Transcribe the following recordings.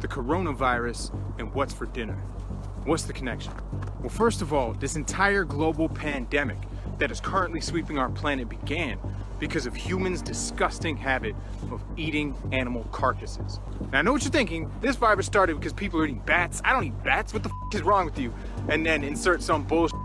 the coronavirus, and what's for dinner. What's the connection? Well, first of all, this entire global pandemic that is currently sweeping our planet began because of humans' disgusting habit of eating animal carcasses. Now I know what you're thinking, this virus started because people are eating bats. I don't eat bats, what the f is wrong with you? And then insert some bullshit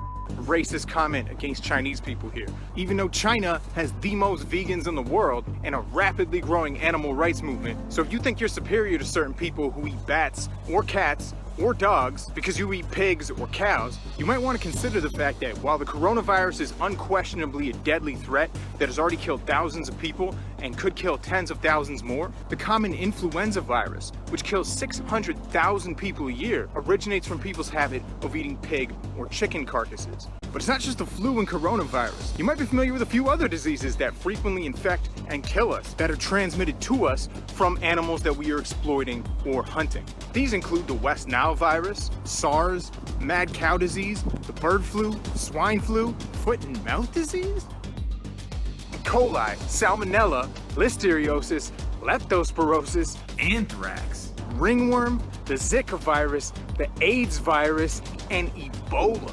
racist comment against Chinese people here. Even though China has the most vegans in the world and a rapidly growing animal rights movement, so if you think you're superior to certain people who eat bats or cats or dogs because you eat pigs or cows, you might want to consider the fact that while the coronavirus is unquestionably a deadly threat that has already killed thousands of people and could kill tens of thousands more, the common influenza virus, which kills 600,000 people a year, originates from people's habit of eating pig or chicken carcasses. But it's not just the flu and coronavirus. You might be familiar with a few other diseases that frequently infect and kill us, that are transmitted to us from animals that we are exploiting or hunting. These include the West Nile virus, SARS, mad cow disease, the bird flu, swine flu, foot and mouth disease, E. coli, salmonella, listeriosis, leptospirosis, anthrax, ringworm, the Zika virus, the AIDS virus, and Ebola.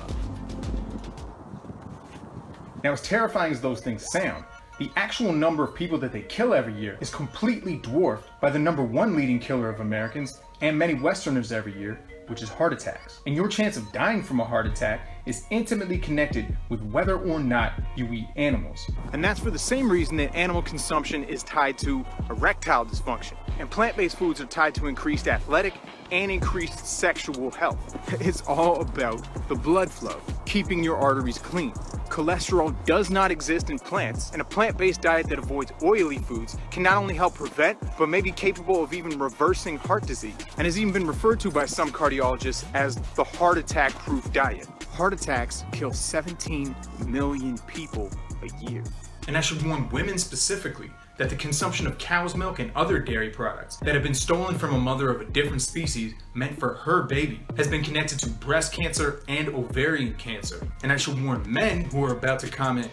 Now, as terrifying as those things sound, the actual number of people that they kill every year is completely dwarfed by the #1 leading killer of Americans and many Westerners every year, which is heart attacks. And your chance of dying from a heart attack is intimately connected with whether or not you eat animals. And that's for the same reason that animal consumption is tied to erectile dysfunction, and plant-based foods are tied to increased athletic and increased sexual health. It's all about the blood flow, keeping your arteries clean. Cholesterol does not exist in plants, and a plant-based diet that avoids oily foods can not only help prevent, but may be capable of even reversing heart disease, and has even been referred to by some cardiologists as the heart attack-proof diet. Heart attacks kill 17 million people a year. And I should warn women specifically that the consumption of cow's milk and other dairy products that have been stolen from a mother of a different species meant for her baby has been connected to breast cancer and ovarian cancer. And I should warn men who are about to comment,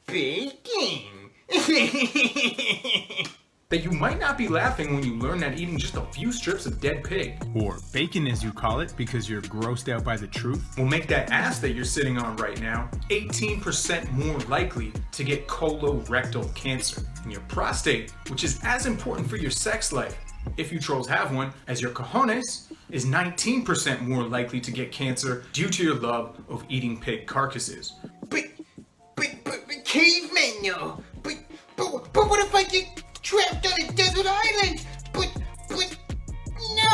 bacon, that you might not be laughing when you learn that eating just a few strips of dead pig, or bacon as you call it because you're grossed out by the truth, will make that ass that you're sitting on right now 18% more likely to get colorectal cancer. And your prostate, which is as important for your sex life, if you trolls have one, as your cojones, is 19% more likely to get cancer due to your love of eating pig carcasses. But cavemen, no. But what if I get trapped on a desert island? But no!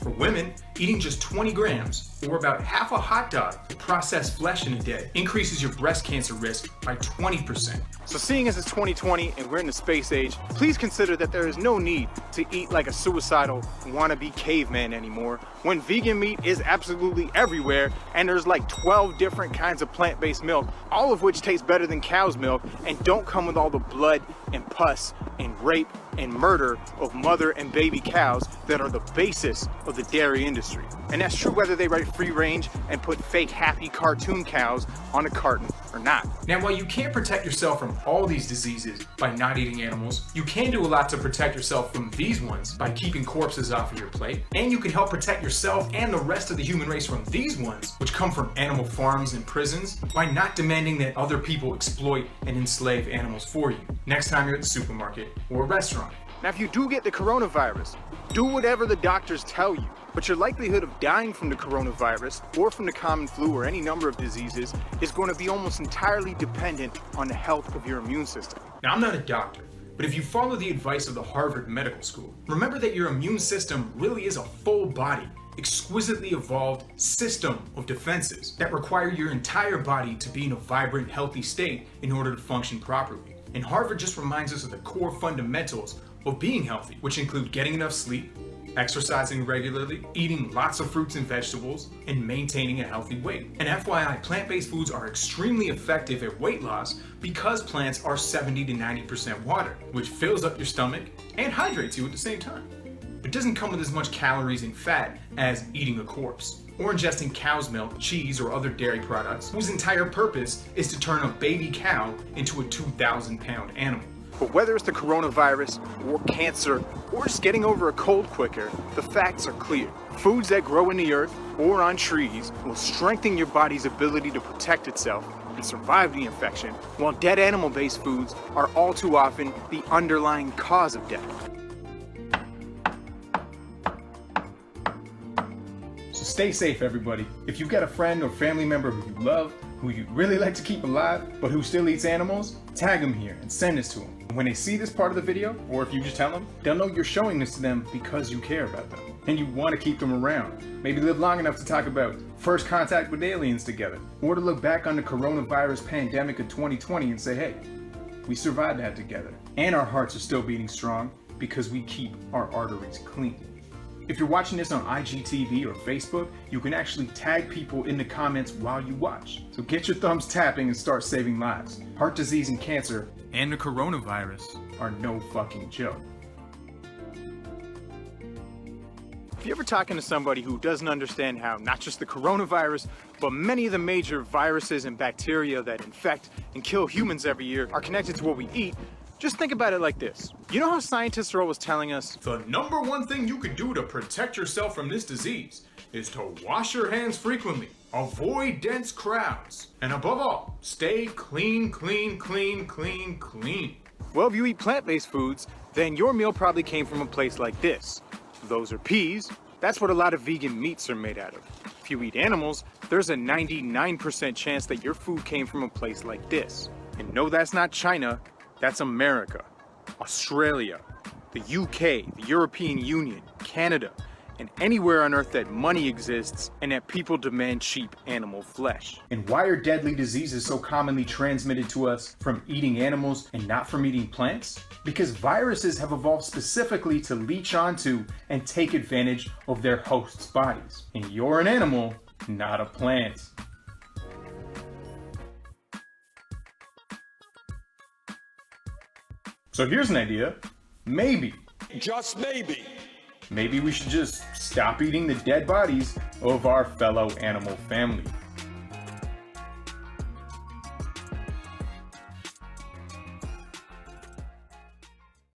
For women, eating just 20 grams, or about half a hot dog of processed flesh in a day, increases your breast cancer risk by 20%. So seeing as it's 2020 and we're in the space age, please consider that there is no need to eat like a suicidal wannabe caveman anymore, when vegan meat is absolutely everywhere, and there's like 12 different kinds of plant-based milk, all of which taste better than cow's milk and don't come with all the blood and pus and rape and murder of mother and baby cows that are the basis of the dairy industry. And that's true whether they write free range and put fake happy cartoon cows on a carton or not. Now, while you can't protect yourself from all these diseases by not eating animals, you can do a lot to protect yourself from these ones by keeping corpses off of your plate. And you can help protect yourself and the rest of the human race from these ones, which come from animal farms and prisons, by not demanding that other people exploit and enslave animals for you next time you're at the supermarket or a restaurant. Now, if you do get the coronavirus, do whatever the doctors tell you, but your likelihood of dying from the coronavirus or from the common flu or any number of diseases is going to be almost entirely dependent on the health of your immune system. Now, I'm not a doctor, but if you follow the advice of the Harvard Medical School, remember that your immune system really is a full body, exquisitely evolved system of defenses that require your entire body to be in a vibrant, healthy state in order to function properly. And Harvard just reminds us of the core fundamentals of being healthy, which include getting enough sleep, exercising regularly, eating lots of fruits and vegetables, and maintaining a healthy weight. And FYI, plant-based foods are extremely effective at weight loss because plants are 70 to 90% water, which fills up your stomach and hydrates you at the same time. It doesn't come with as much calories and fat as eating a corpse, or ingesting cow's milk, cheese, or other dairy products, whose entire purpose is to turn a baby cow into a 2,000-pound animal. But whether it's the coronavirus, or cancer, or just getting over a cold quicker, the facts are clear. Foods that grow in the earth or on trees will strengthen your body's ability to protect itself and survive the infection, while dead animal-based foods are all too often the underlying cause of death. So stay safe, everybody. If you've got a friend or family member who you love, who you'd really like to keep alive, but who still eats animals, tag them here and send this to them. When they see this part of the video, or if you just tell them, they'll know you're showing this to them because you care about them and you want to keep them around. Maybe live long enough to talk about first contact with aliens together, or to look back on the coronavirus pandemic of 2020 and say, hey, we survived that together. And our hearts are still beating strong because we keep our arteries clean. If you're watching this on IGTV or Facebook, you can actually tag people in the comments while you watch. So get your thumbs tapping and start saving lives. Heart disease and cancer and the coronavirus are no fucking joke. If you're ever talking to somebody who doesn't understand how not just the coronavirus, but many of the major viruses and bacteria that infect and kill humans every year are connected to what we eat, just think about it like this. You know how scientists are always telling us the number one thing you can do to protect yourself from this disease is to wash your hands frequently, avoid dense crowds, and above all, stay clean, clean, clean, clean, clean. Well, if you eat plant-based foods, then your meal probably came from a place like this. Those are peas. That's what a lot of vegan meats are made out of. If you eat animals, there's a 99% chance that your food came from a place like this. And no, that's not China. That's America, Australia, the UK, the European Union, Canada, and anywhere on Earth that money exists and that people demand cheap animal flesh. And why are deadly diseases so commonly transmitted to us from eating animals and not from eating plants? Because viruses have evolved specifically to leech onto and take advantage of their hosts' bodies. And you're an animal, not a plant. So here's an idea. Maybe. Just maybe. Maybe we should just stop eating the dead bodies of our fellow animal family.